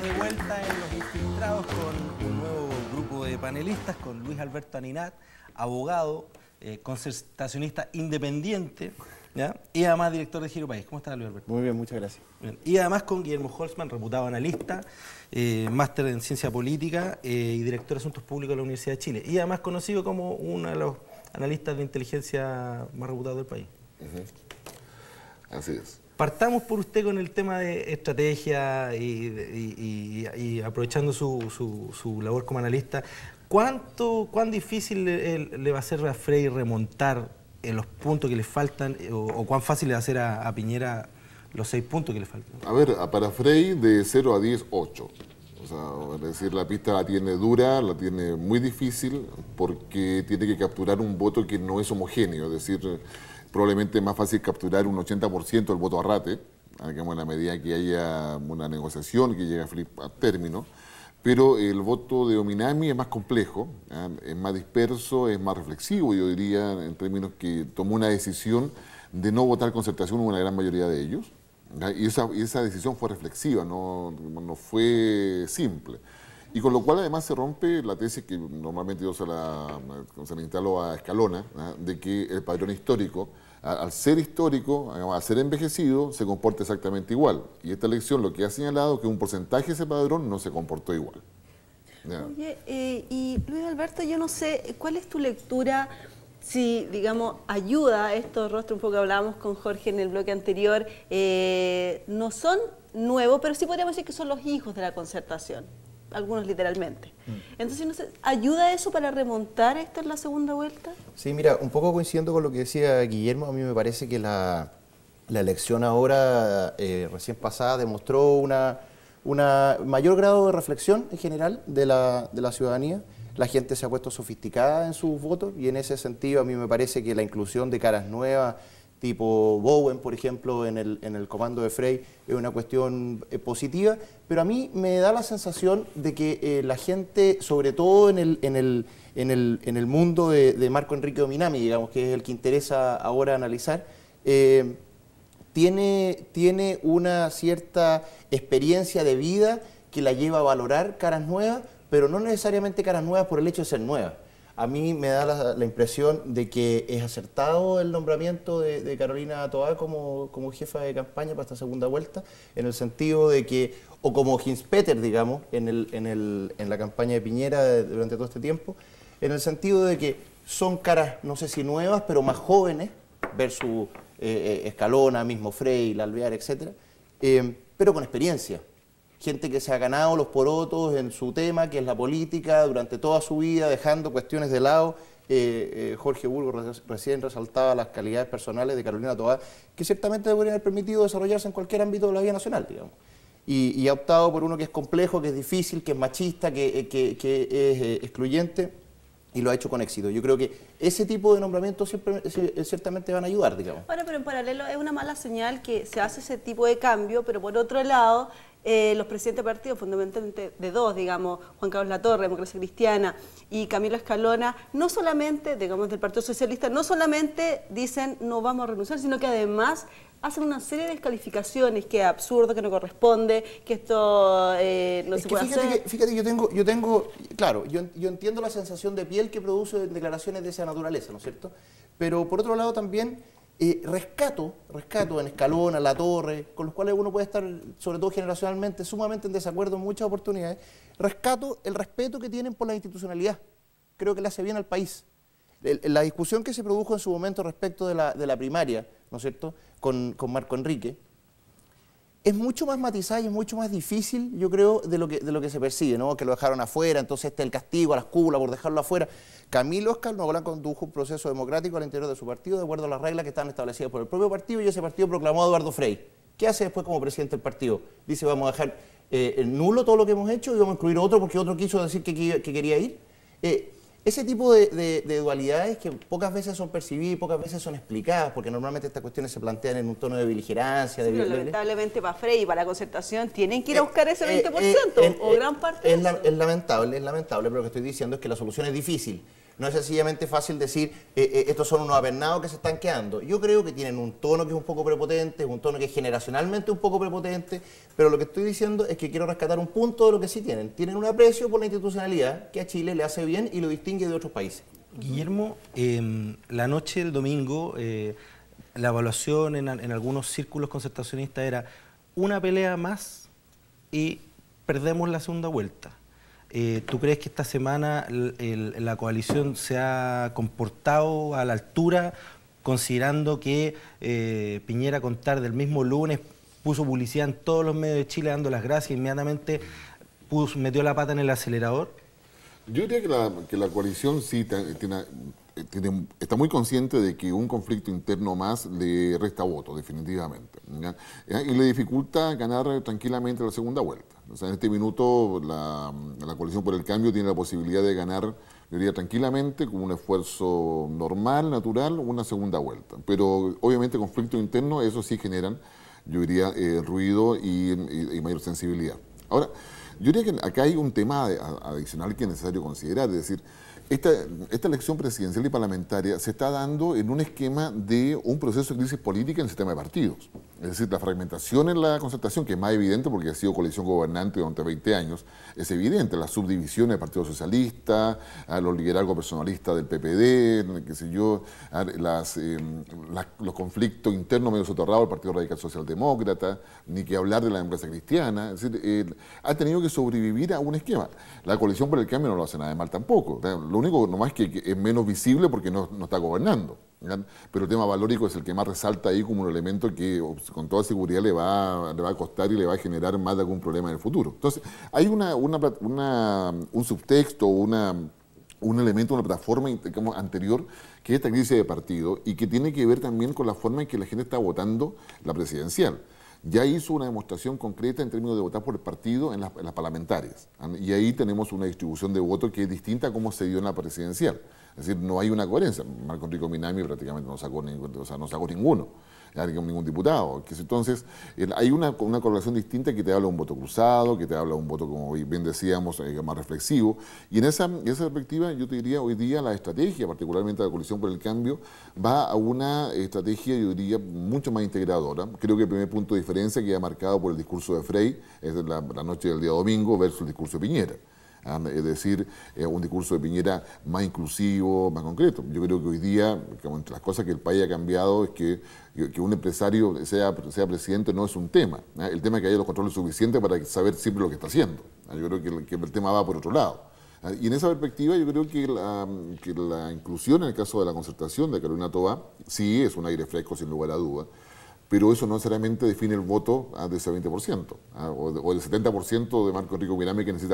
Estamos de vuelta en Los Infiltrados con un nuevo grupo de panelistas, con Luis Alberto Aninat, abogado, concertacionista independiente, ¿ya? Y además director de Giro País. ¿Cómo está, Luis Alberto? Muy bien, muchas gracias. Bien. Y además con Guillermo Holzman, reputado analista, máster en ciencia política y director de asuntos públicos de la Universidad de Chile. Y además conocido como uno de los analistas de inteligencia más reputados del país. Así es. Partamos por usted con el tema de estrategia y aprovechando su labor como analista. ¿Cuán difícil le va a ser a Frey remontar en los puntos que le faltan o cuán fácil le va a hacer a Piñera los 6 puntos que le faltan? A ver, para Frey de 0 a 10, 8. O sea, es decir, la pista la tiene dura, la tiene muy difícil porque tiene que capturar un voto que no es homogéneo, es decir, probablemente es más fácil capturar un 80% del voto arrate, digamos, en la medida que haya una negociación que llegue a término, pero el voto de Ominami es más complejo, es más disperso, es más reflexivo, yo diría, en términos que tomó una decisión de no votar concertación en una gran mayoría de ellos, y esa decisión fue reflexiva, no fue simple. Y con lo cual además se rompe la tesis que normalmente yo se la instalo a Escalona, de que el padrón histórico, al ser histórico, al ser envejecido, se comporta exactamente igual. Y esta elección lo que ha señalado es que un porcentaje de ese padrón no se comportó igual. ¿Ya? Oye, y Luis Alberto, yo no sé, ¿cuál es tu lectura? Si, digamos, ayuda a estos rostros, un poco hablábamos con Jorge en el bloque anterior, no son nuevos, pero sí podríamos decir que son los hijos de la concertación. Algunos literalmente. Entonces, no sé, ¿ayuda eso para remontar esto en la segunda vuelta? Sí, mira, un poco coincidiendo con lo que decía Guillermo, a mí me parece que la elección ahora, recién pasada, demostró una mayor grado de reflexión en general de la ciudadanía. La gente se ha puesto sofisticada en sus votos y en ese sentido a mí me parece que la inclusión de caras nuevas, tipo Bowen, por ejemplo, en el comando de Frey, es una cuestión positiva, pero a mí me da la sensación de que la gente, sobre todo en el mundo de Marco Enrique Ominami, digamos, que es el que interesa ahora analizar, tiene una cierta experiencia de vida que la lleva a valorar caras nuevas, pero no necesariamente caras nuevas por el hecho de ser nuevas. A mí me da la impresión de que es acertado el nombramiento de Carolina Toá como jefa de campaña para esta segunda vuelta, en el sentido de que, o como Hinspeter, digamos, en la campaña de Piñera durante todo este tiempo, en el sentido de que son caras, no sé si nuevas, pero más jóvenes, versus Escalona, mismo Frey, Alvear, etc., pero con experiencia. Gente que se ha ganado los porotos en su tema, que es la política, durante toda su vida, dejando cuestiones de lado. Jorge Burgos recién resaltaba las calidades personales de Carolina Toá, que ciertamente le podrían haber permitido desarrollarse en cualquier ámbito de la vida nacional, digamos. Y ha optado por uno que es complejo, que es difícil, que es machista, que es excluyente, y lo ha hecho con éxito. Yo creo que ese tipo de nombramientos ciertamente van a ayudar, digamos. Ahora, pero en paralelo es una mala señal que se hace ese tipo de cambio, pero por otro lado, los presidentes de partidos, fundamentalmente de dos, digamos, Juan Carlos Latorre, Democracia Cristiana, y Camilo Escalona, no solamente, digamos, del Partido Socialista, no solamente dicen no vamos a renunciar, sino que además hacen una serie de descalificaciones, que es absurdo, que no corresponde, que esto no se puede hacer. Fíjate, yo tengo, claro, yo entiendo la sensación de piel que produce declaraciones de esa naturaleza, ¿no es cierto? Pero por otro lado también rescato en Escalona, Latorre, con los cuales uno puede estar, sobre todo generacionalmente, sumamente en desacuerdo en muchas oportunidades. Rescato el respeto que tienen por la institucionalidad. Creo que le hace bien al país. La discusión que se produjo en su momento respecto de la primaria, ¿no es cierto?, con Marco Enrique, es mucho más matizada y es mucho más difícil, yo creo, de lo que se percibe, ¿no? Que lo dejaron afuera, entonces este es el castigo a las cúpulas por dejarlo afuera. Camilo Escalona condujo un proceso democrático al interior de su partido de acuerdo a las reglas que están establecidas por el propio partido, y ese partido proclamó a Eduardo Frey. ¿Qué hace después como presidente del partido? Dice, vamos a dejar nulo todo lo que hemos hecho y vamos a incluir otro porque otro quiso decir que quería ir. Ese tipo de dualidades que pocas veces son percibidas y pocas veces son explicadas, porque normalmente estas cuestiones se plantean en un tono de beligerancia. Sí, pero lamentablemente para Frey y para la concertación tienen que ir a buscar ese 20% o gran parte. Es lamentable, pero lo que estoy diciendo es que la solución es difícil. No es sencillamente fácil decir, estos son unos apernados que se están quedando. Yo creo que tienen un tono que es un poco prepotente, un tono que es generacionalmente un poco prepotente, pero lo que estoy diciendo es que quiero rescatar un punto de lo que sí tienen. Tienen un aprecio por la institucionalidad que a Chile le hace bien y lo distingue de otros países. Guillermo, la noche del domingo, la evaluación en algunos círculos concertacionistas era una pelea más y perdemos la segunda vuelta. ¿Tú crees que esta semana la coalición se ha comportado a la altura, considerando que Piñera, a contar del mismo lunes, puso publicidad en todos los medios de Chile dando las gracias, inmediatamente metió la pata en el acelerador? Yo diría que la coalición sí está muy consciente de que un conflicto interno más le resta votos, definitivamente, ¿ya? Y le dificulta ganar tranquilamente la segunda vuelta. O sea, en este minuto la coalición por el cambio tiene la posibilidad de ganar, yo diría, tranquilamente, con un esfuerzo normal, natural, una segunda vuelta. Pero obviamente conflictos internos, eso sí generan, yo diría, ruido y mayor sensibilidad. Ahora, yo diría que acá hay un tema adicional que es necesario considerar, es decir, esta elección presidencial y parlamentaria se está dando en un esquema de un proceso de crisis política en el sistema de partidos. Es decir, la fragmentación en la concertación, que es más evidente porque ha sido coalición gobernante durante 20 años, es evidente. Las subdivisiones del Partido Socialista, los liderazgos personalistas del PPD, qué sé yo, los conflictos internos medio soterrados del Partido Radical Socialdemócrata, ni que hablar de la democracia cristiana. Es decir, ha tenido que sobrevivir a un esquema. La coalición por el cambio no lo hace nada de mal tampoco. Lo único nomás que es menos visible porque no está gobernando, ¿verdad? Pero el tema valórico es el que más resalta ahí como un elemento que con toda seguridad le va a costar y le va a generar más de algún problema en el futuro. Entonces, hay un subtexto, un elemento, una plataforma, digamos, anterior, que es esta crisis de partido y que tiene que ver también con la forma en que la gente está votando la presidencial. Ya hizo una demostración concreta en términos de votar por el partido en las parlamentarias. Y ahí tenemos una distribución de votos que es distinta a cómo se dio en la presidencial. Es decir, no hay una coherencia. Marco Enrico Minami prácticamente no sacó ninguno, ningún diputado. Entonces, hay una correlación distinta que te habla de un voto cruzado, que te habla de un voto, como bien decíamos, más reflexivo. Y en esa perspectiva, yo te diría, hoy día la estrategia, particularmente de la coalición por el cambio, va a una estrategia, yo diría, mucho más integradora. Creo que el primer punto de diferencia queda marcado por el discurso de Frey, es la noche del día domingo, versus el discurso de Piñera. Es decir, un discurso de Piñera más inclusivo, más concreto. Yo creo que hoy día, entre las cosas que el país ha cambiado, es que un empresario sea presidente no es un tema. El tema es que haya los controles suficientes para saber siempre lo que está haciendo. Yo creo que el tema va por otro lado. Y en esa perspectiva yo creo que la inclusión en el caso de la concertación de Carolina Toá sí es un aire fresco sin lugar a dudas, pero eso no necesariamente define el voto de ese 20%, o del 70% de Marco Enrico Minami que necesita